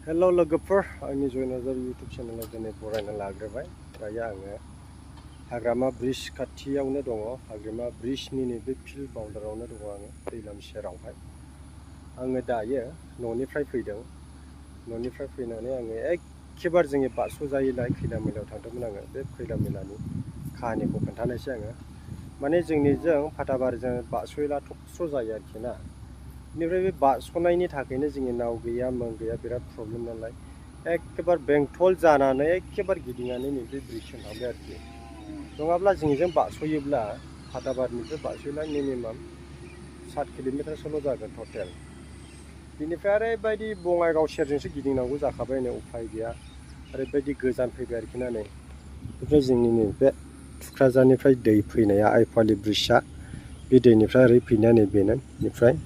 Hello लोगोफोर आंनि जयनाजार YouTube चेनेलाव दिनै बरायना लाग्रोबाय दायो आङो हाग्रामा ब्रिज खाथियावनो दङ हाग्रामा ब्रिजनि नैबे फिल्ड बाउन्डारावनो दङ आङो दैलाम सेरावहाय आङो दायो न'निफ्राय फैदों न'निफ्राय फैनानै आङो एखेबारे जोंनि बासु जायैलाय खैला मैलायाव थांदोंमोन आङो बे खैला मैलानि काहानिखौ खोन्थानोसै आङो माने जोंनिजों फाथाबारिजों बासुयैला थबस्र' जायो आरोखि ना बेनिफ्राय बे बारस'नायनि थाखायनो जोंनि नाव गैया मोन गैया बिराद प्रब्लेम नालाय एखेबारे बेंटल जानानै एखेबारे गिदिंनानै नैबे ब्रिजसिम थांबाय आरोखि नङाब्ला जोंजों बारस'योब्ला फाथाबारिनिफ्राय बारस'योब्ला मिनिमाम 7 किल'मिटारसोल' जागोन टटेल बिनिफ्राय ओरैबायदि बङाइगाव सेरजोंसो गिदिंनांगौ जाखाबाय नै उफाय गैया ओरैबायदि गोजान फैबाय आरोखि ना नै ओमफ्राय जोंनि नैबे थुक्राझारनिफ्राय दै फैनाया आइफवालि ब्रिजआ बे दैनिफ्राय ओरै फैनाया नै बेनो बेनिफ्राय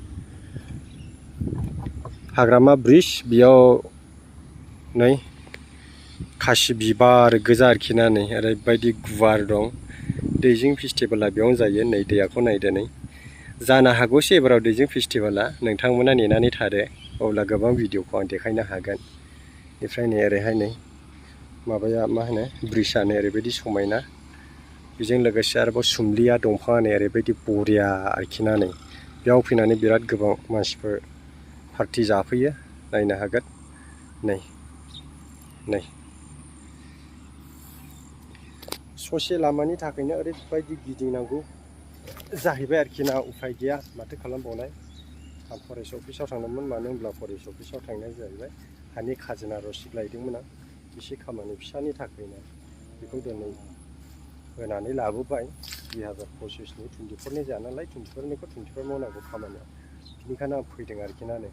हाग्रामा ब्रिज बेयाव नै खासि बिबार गोजा आरोखि ना नै ओरैबायदि गुवार दं दैजिं फेस्टिभेला बेयावनो जायो नै दैयाखौ नायदो नै जानो हागौसो एबाराव दैजिं फेस्टिभेला नोंथांमोना नेनानै थादो अब्ला गोबां भिडिअखौ आं देखायनो हागोन बेनिफ्राय नै ओरैहाय नै माबाया मा होनो ब्रिजआ नै ओरैबायदि समायना बेजों लोगोसे आरोबाव सुम्लिया दंफाङा नै ओरैबायदि बरिया आरोखि ना नै बेयाव फैनानै बिराद गोबां मानसिफोर पार्टि जाफैयो नायनो हागोन नै नै ससे लामानि थाखायनो ओरैबायदि गिदिंनांगौ जाहैबाय आरोखि ना उफाय गैया माथो खालामबावनाय आं फरेस्ट अफिसाव थांदोंमोन मानो होनब्ला फरेस्ट अफिसाव थांनाय जाहैबाय हानि खाजोना रसिद लायदोंमोन आं एसे खामानि फिसानि थाखायनो बेखौ दिनै होनानै लाबोबाय 2025नि 24नि जाया नालाय 24निखौ 24 मावनांगौ खामानियाव बेनिखायनो आं फैदों आरोखि ना नै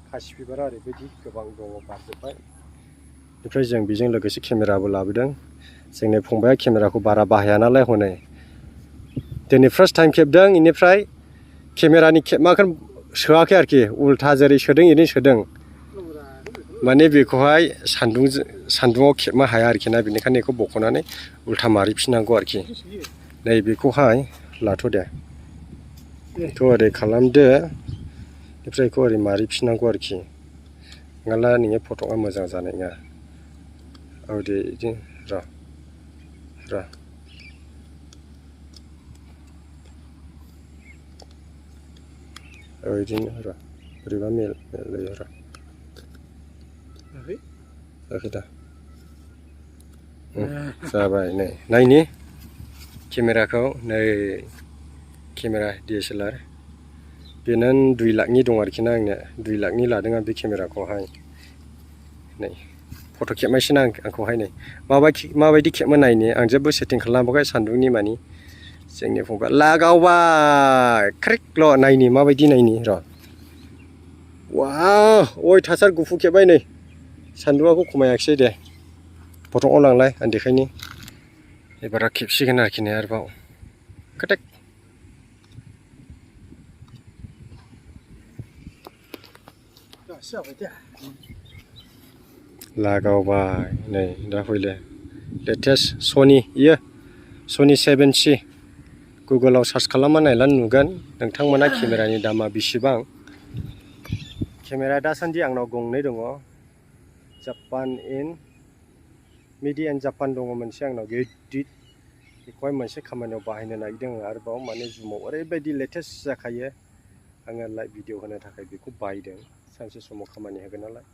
खासि बिबारा ओरैबायदि गोबां दङ बारजोब्बाय बेनिफ्राय जों बेजों लोगोसे केमेराबो लाबोदों जोंनि फंबाया केमेराखौ बारा बाहाया नालाय हनै दिनै फार्स्ट टाइम खेबदों बेनिफ्राय केमेरानि खेबमाखौ सोआखै आरोखि उल्था जेरै सोदों ओरैनो सोदों माने बेखौहाय सान्दुङाव खेबनो हाया आरोखि ना बेनिखायनो बेखौ बख'नानै उल्था मारिफिननांगौ आरोखि नै बेखौहाय लाथ' दे बेखौ ओरै खालामदो ओमफ्राय बेखौ ओरै मारिफिननांगौ आरोखि नङाब्ला नोंनि फट'आ मोजां जानाय नङा औ दे बिदि र' औ बिदिनो र' बोरैबा मेलायो र' जायाखै दा जाबाय नै नायनि केमेराखौ नै केमेरा DSLR बेनो 2 लाखनि दं आरोखि ना आंनो 2 लाखनि लादों आं बे केमेराखौहाय नै फट' खेबनायसैना आंखौहाय नै माबायदि खेबनो नायनि आं जेबो सेटिं खालामाखै सान्दुंनि मानि जोंनि फंबाय लागावबाय क्रिकल' नायनि माबायदि नायनि र' वाव अयथासार गुफुर खेबबाय नै सान्दुंआखौ खमायाखिसै दे फट'आव लांलाय आं देखायनि एबारा खेबसिगोन आरोखि नै आरोबाव कटेक लागावबाय नै दा हयले लेटेस्ट सनि इयो सनि 7C गुगोलाव सार्च खालामना नायब्लानो नुगोन नोंथांमोना केमेरानि दामा बेसेबां केमेरा दासान्दि आंनाव गंनै दङ Japan in made in Japan दङ मोनसे आंनाव गिदिर बेखौहाय मोनसे खामानियाव बाहायनो नागिरदों आं आरोबाव माने जुमाव ओरैबायदि लेटेस्ट जाखायो आङो लाइभ भिडिअ होनो थाखाय बेखौ बायदों सानसे समाव खामानि होगोन नालाय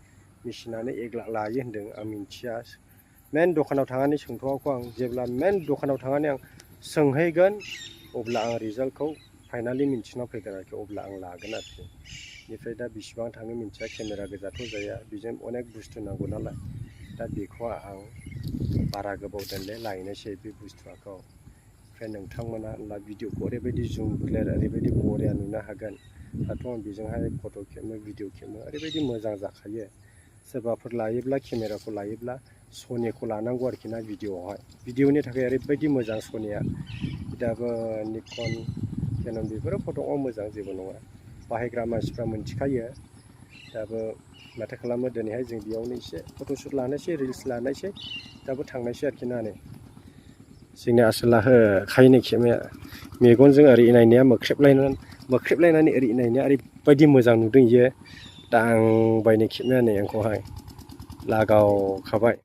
मेसिनानो 1 लाख लायो होनदों आं मिन्थिया मेन दखानाव थांनानै सोंथ'वाखै आं जेब्ला मेन दखानाव थांनानै आं सोंहैगोन अब्ला आं रिजाल्टखौ फाइनालि मिन्थिना फैगोन आरोखि अब्ला आं लागोन आरोखि बेनिफ्राय दा बेसेबां थाङो मिन्थिया केमेरा गोजाथ' जाया बेजों अनेक बुस्थु नांगौ नालाय दा बेखौ आं बारा गोबाव दोनले लायनोसै बे बुस्थुखौ ओमफ्राय नोंथांमोना होनब्ला भिडिअखौ ओरैबायदि जुम क्लियार ओरैबायदि बरिया नुनो हागोन दाथ' आं बेजोंहाय फट' खेबनो भिडिअ खेबनो ओरैबायदि मोजां जाखायो सोरबाफोर लायोब्ला केमेराखौ लायोब्ला सनिखौ लानांगौ आरोखि ना भिडिअनि थाखाय ओरैबायदि मोजां सनिया दाबो निकन केनन बेफोरो फट'आव मोजां जेबो नङा बाहायग्रा मानसिफ्रा मिन्थिखायो दाबो माथो खालामो दिनैहाय जों बेयावनो एसे फट'शुट लानोसै रिल्स लानोसै दाबो थांनायसै आरोखि ना नै जोंनि आसोला खायनै खेबनाया मेगनजों ओरै नायनाया मोख्रेबलायनानै ओरै नायनाया ओरैबायदि मोजां नुदों इयो दां बायनो खेबनाया नै आंखौहाय लागावखाबाय।